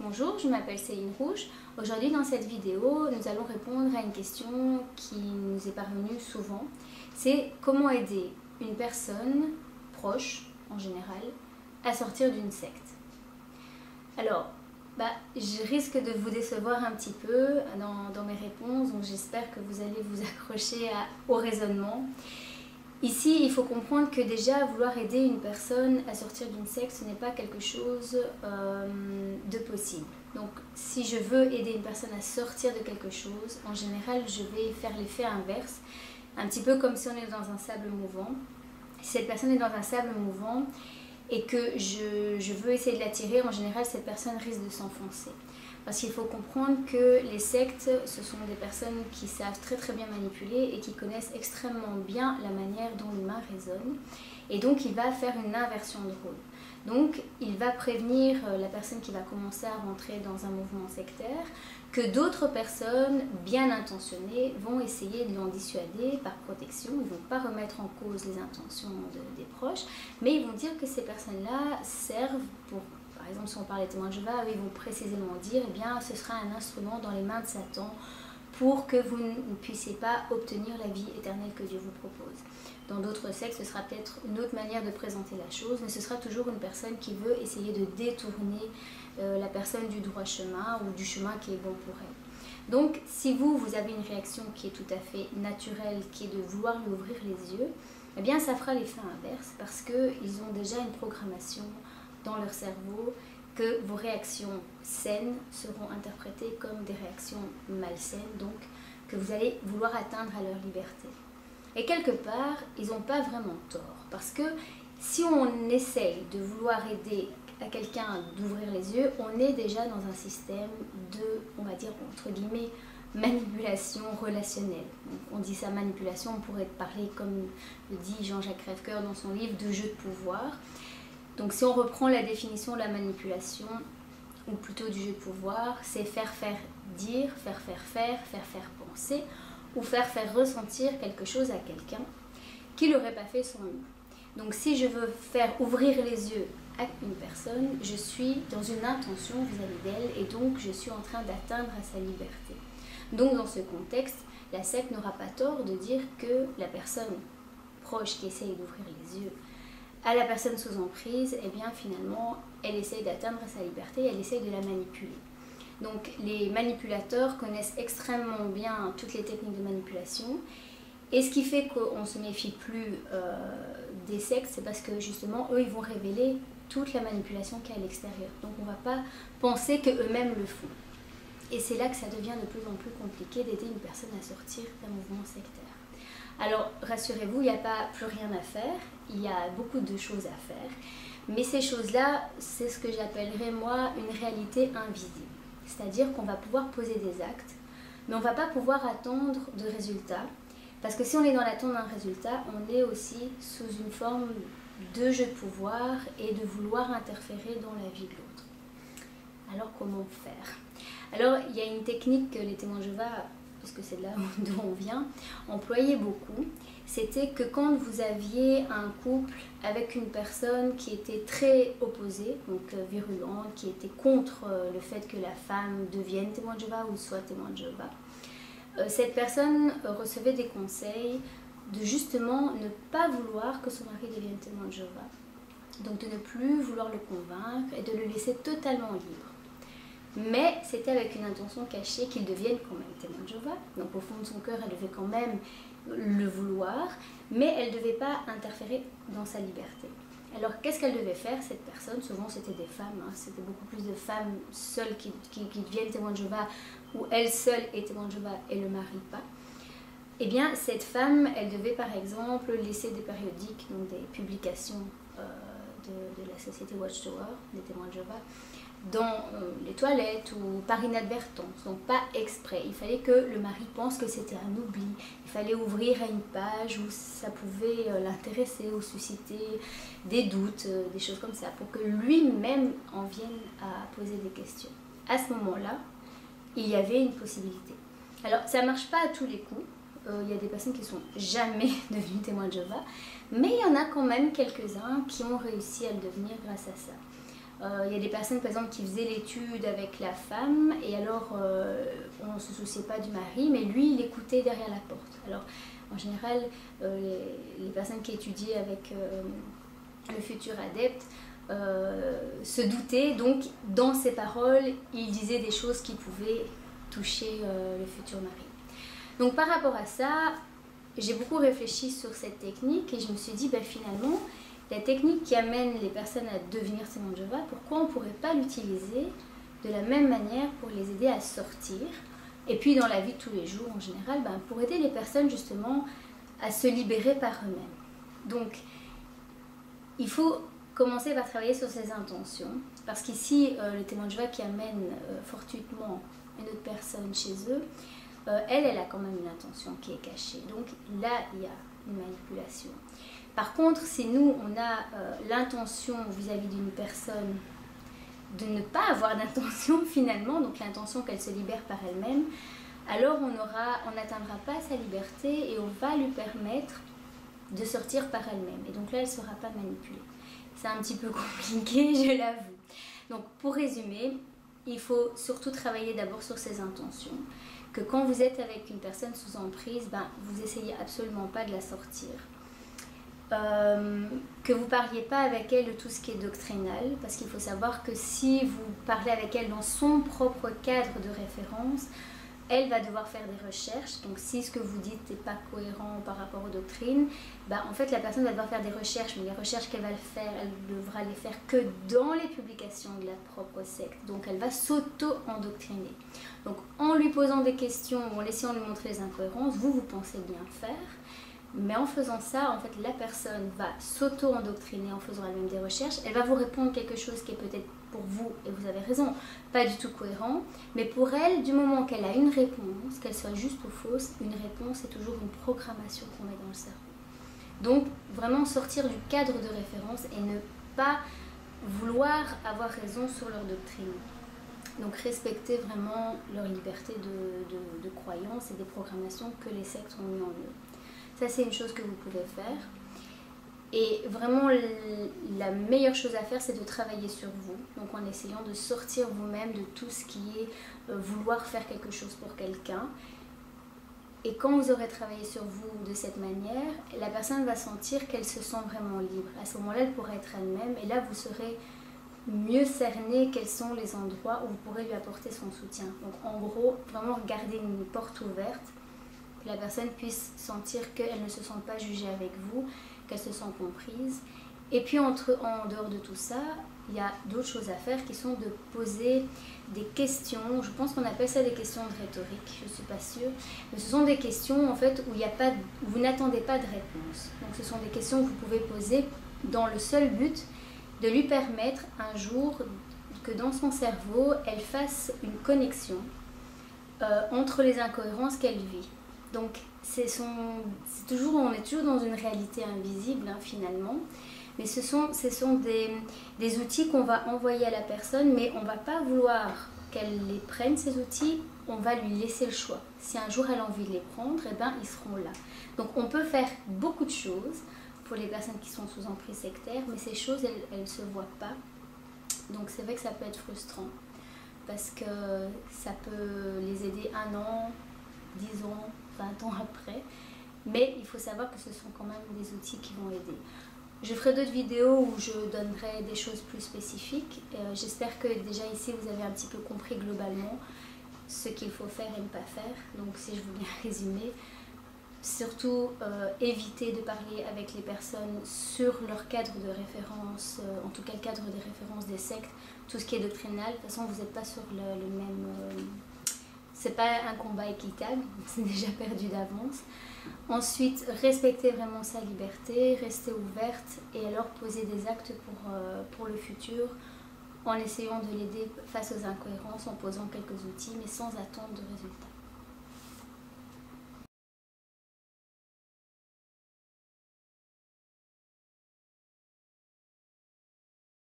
Bonjour, je m'appelle Céline Rouge. Aujourd'hui dans cette vidéo, nous allons répondre à une question qui nous est parvenue souvent. C'est comment aider une personne proche, en général, à sortir d'une secte. Alors, je risque de vous décevoir un petit peu dans mes réponses, donc j'espère que vous allez vous accrocher au raisonnement. Ici, il faut comprendre que déjà, vouloir aider une personne à sortir d'une secte, ce n'est pas quelque chose de possible. Donc, si je veux aider une personne à sortir de quelque chose, en général, je vais faire l'effet inverse, un petit peu comme si on est dans un sable mouvant. Si cette personne est dans un sable mouvant et que je veux essayer de l'attirer, en général, cette personne risque de s'enfoncer. Parce qu'il faut comprendre que les sectes, ce sont des personnes qui savent très très bien manipuler et qui connaissent extrêmement bien la manière dont l'humain raisonne. Et donc il va faire une inversion de rôle. Donc il va prévenir la personne qui va commencer à rentrer dans un mouvement sectaire que d'autres personnes bien intentionnées vont essayer de l'en dissuader par protection. Ils ne vont pas remettre en cause les intentions des proches, mais ils vont dire que ces personnes-là servent pour... Par exemple, si on parle des témoins de Jéhovah, ils vont précisément dire, eh bien, ce sera un instrument dans les mains de Satan pour que vous ne puissiez pas obtenir la vie éternelle que Dieu vous propose. Dans d'autres sectes, ce sera peut-être une autre manière de présenter la chose, mais ce sera toujours une personne qui veut essayer de détourner la personne du droit chemin ou du chemin qui est bon pour elle. Donc, si vous avez une réaction qui est tout à fait naturelle, qui est de vouloir lui ouvrir les yeux, eh bien, ça fera l'effet inverse parce qu'ils ont déjà une programmation dans leur cerveau que vos réactions saines seront interprétées comme des réactions malsaines, donc que vous allez vouloir atteindre à leur liberté. Et quelque part, ils n'ont pas vraiment tort, parce que si on essaye de vouloir aider à quelqu'un d'ouvrir les yeux, on est déjà dans un système de, on va dire, entre guillemets, manipulation relationnelle. Donc, on dit ça manipulation, on pourrait parler, comme le dit Jean-Jacques Crèvecoeur dans son livre, de jeu de pouvoir. Donc si on reprend la définition de la manipulation, ou plutôt du jeu de pouvoir, c'est faire dire, faire penser, ou faire ressentir quelque chose à quelqu'un qui n'aurait pas fait sans nous. Donc si je veux faire ouvrir les yeux à une personne, je suis dans une intention vis-à-vis d'elle et donc je suis en train d'atteindre à sa liberté. Donc dans ce contexte, la secte n'aura pas tort de dire que la personne proche qui essaye d'ouvrir les yeux à la personne sous emprise, eh bien finalement, elle essaye d'atteindre sa liberté, elle essaye de la manipuler. Donc les manipulateurs connaissent extrêmement bien toutes les techniques de manipulation. Et ce qui fait qu'on ne se méfie plus des sectes, c'est parce que justement, eux, ils vont révéler toute la manipulation qu'il y a à l'extérieur. Donc on ne va pas penser qu'eux-mêmes le font. Et c'est là que ça devient de plus en plus compliqué d'aider une personne à sortir d'un mouvement sectaire. Alors, rassurez-vous, il n'y a pas plus rien à faire, il y a beaucoup de choses à faire, mais ces choses-là, c'est ce que j'appellerais, moi, une réalité invisible. C'est-à-dire qu'on va pouvoir poser des actes, mais on ne va pas pouvoir attendre de résultats, parce que si on est dans l'attente d'un résultat, on est aussi sous une forme de jeu de pouvoir et de vouloir interférer dans la vie de l'autre. Alors, comment faire? Alors, il y a une technique que les témoins de Jéhovah, parce que c'est de là d'où on vient, employait beaucoup, c'était que quand vous aviez un couple avec une personne qui était très opposée, donc virulente, qui était contre le fait que la femme devienne témoin de Jéhovah ou soit témoin de Jéhovah, cette personne recevait des conseils de justement ne pas vouloir que son mari devienne témoin de Jéhovah, donc de ne plus vouloir le convaincre et de le laisser totalement libre. Mais c'était avec une intention cachée qu'il devienne quand même témoin de Jéhovah. Donc au fond de son cœur, elle devait quand même le vouloir, mais elle ne devait pas interférer dans sa liberté. Alors qu'est-ce qu'elle devait faire, cette personne? Souvent c'était des femmes, c'était beaucoup plus de femmes seules qui deviennent témoins de Jéhovah, ou elle seule est témoin de Jéhovah et le mari pas. Eh bien cette femme, elle devait par exemple laisser des périodiques, donc des publications de la société Watchtower, des témoins de Jéhovah, dans les toilettes ou par inadvertance, donc pas exprès. Il fallait que le mari pense que c'était un oubli. Il fallait ouvrir à une page où ça pouvait l'intéresser ou susciter des doutes, des choses comme ça, pour que lui-même en vienne à poser des questions. À ce moment-là, il y avait une possibilité. Alors, ça ne marche pas à tous les coups. Il y a des personnes qui ne sont jamais devenues témoins de Jéhovah, mais il y en a quand même quelques-uns qui ont réussi à le devenir grâce à ça. Il y a des personnes par exemple qui faisaient l'étude avec la femme et alors on ne se souciait pas du mari, mais lui il écoutait derrière la porte. Alors en général les personnes qui étudiaient avec le futur adepte se doutaient, donc dans ses paroles il disait des choses qui pouvaient toucher le futur mari. Donc par rapport à ça, j'ai beaucoup réfléchi sur cette technique et je me suis dit finalement la technique qui amène les personnes à devenir témoins de Jéhovah, pourquoi on ne pourrait pas l'utiliser de la même manière pour les aider à sortir, et puis dans la vie de tous les jours en général, pour aider les personnes justement à se libérer par eux-mêmes. Donc il faut commencer par travailler sur ses intentions, parce qu'ici le témoin de Jéhovah qui amène fortuitement une autre personne chez eux, elle a quand même une intention qui est cachée, donc là il y a une manipulation. Par contre, si nous, on a l'intention vis-à-vis d'une personne de ne pas avoir d'intention finalement, donc l'intention qu'elle se libère par elle-même, alors on n'atteindra pas sa liberté et on va lui permettre de sortir par elle-même. Et donc là, elle ne sera pas manipulée. C'est un petit peu compliqué, je l'avoue. Donc pour résumer, il faut surtout travailler d'abord sur ses intentions. Que quand vous êtes avec une personne sous emprise, vous essayez absolument pas de la sortir. Que vous ne parliez pas avec elle de tout ce qui est doctrinal, parce qu'il faut savoir que si vous parlez avec elle dans son propre cadre de référence, elle va devoir faire des recherches. Donc si ce que vous dites n'est pas cohérent par rapport aux doctrines, en fait la personne va devoir faire des recherches, mais les recherches qu'elle va faire, elle devra les faire que dans les publications de la propre secte. Donc elle va s'auto-endoctriner. Donc en lui posant des questions ou en essayant de lui montrer les incohérences, vous pensez bien faire. Mais en faisant ça, en fait, la personne va s'auto-endoctriner en faisant elle-même des recherches. Elle va vous répondre quelque chose qui est peut-être pour vous, et vous avez raison, pas du tout cohérent. Mais pour elle, du moment qu'elle a une réponse, qu'elle soit juste ou fausse, une réponse est toujours une programmation qu'on met dans le cerveau. Donc, vraiment sortir du cadre de référence et ne pas vouloir avoir raison sur leur doctrine. Donc, respecter vraiment leur liberté de croyance et des programmations que les sectes ont mis en eux. Ça, c'est une chose que vous pouvez faire. Et vraiment, la meilleure chose à faire, c'est de travailler sur vous. Donc, en essayant de sortir vous-même de tout ce qui est vouloir faire quelque chose pour quelqu'un. Et quand vous aurez travaillé sur vous de cette manière, la personne va sentir qu'elle se sent vraiment libre. À ce moment-là, elle pourra être elle-même. Et là, vous serez mieux cerner quels sont les endroits où vous pourrez lui apporter son soutien. Donc, en gros, vraiment garder une porte ouverte, que la personne puisse sentir qu'elle ne se sent pas jugée avec vous, qu'elle se sent comprise. Et puis en dehors de tout ça, il y a d'autres choses à faire qui sont de poser des questions. Je pense qu'on appelle ça des questions de rhétorique, je ne suis pas sûre. Mais ce sont des questions en fait où vous n'attendez pas de réponse. Donc ce sont des questions que vous pouvez poser dans le seul but de lui permettre un jour que dans son cerveau, elle fasse une connexion entre les incohérences qu'elle vit. Donc on est toujours dans une réalité invisible finalement, mais ce sont des outils qu'on va envoyer à la personne, mais on ne va pas vouloir qu'elle les prenne ces outils, on va lui laisser le choix. Si un jour elle a envie de les prendre, ils seront là. Donc on peut faire beaucoup de choses pour les personnes qui sont sous emprise sectaire, mais ces choses elles ne se voient pas. Donc c'est vrai que ça peut être frustrant, parce que ça peut les aider 1 an, 10 ans, 20 ans après, mais il faut savoir que ce sont quand même des outils qui vont aider. Je ferai d'autres vidéos où je donnerai des choses plus spécifiques. J'espère que déjà ici vous avez un petit peu compris globalement ce qu'il faut faire et ne pas faire. Donc si je veux bien résumer, surtout éviter de parler avec les personnes sur leur cadre de référence, en tout cas le cadre de référence des sectes, tout ce qui est doctrinal. De toute façon vous n'êtes pas sur le même... c'est pas un combat équitable, c'est déjà perdu d'avance. Ensuite, respecter vraiment sa liberté, rester ouverte et alors poser des actes pour le futur en essayant de l'aider face aux incohérences, en posant quelques outils mais sans attendre de résultats.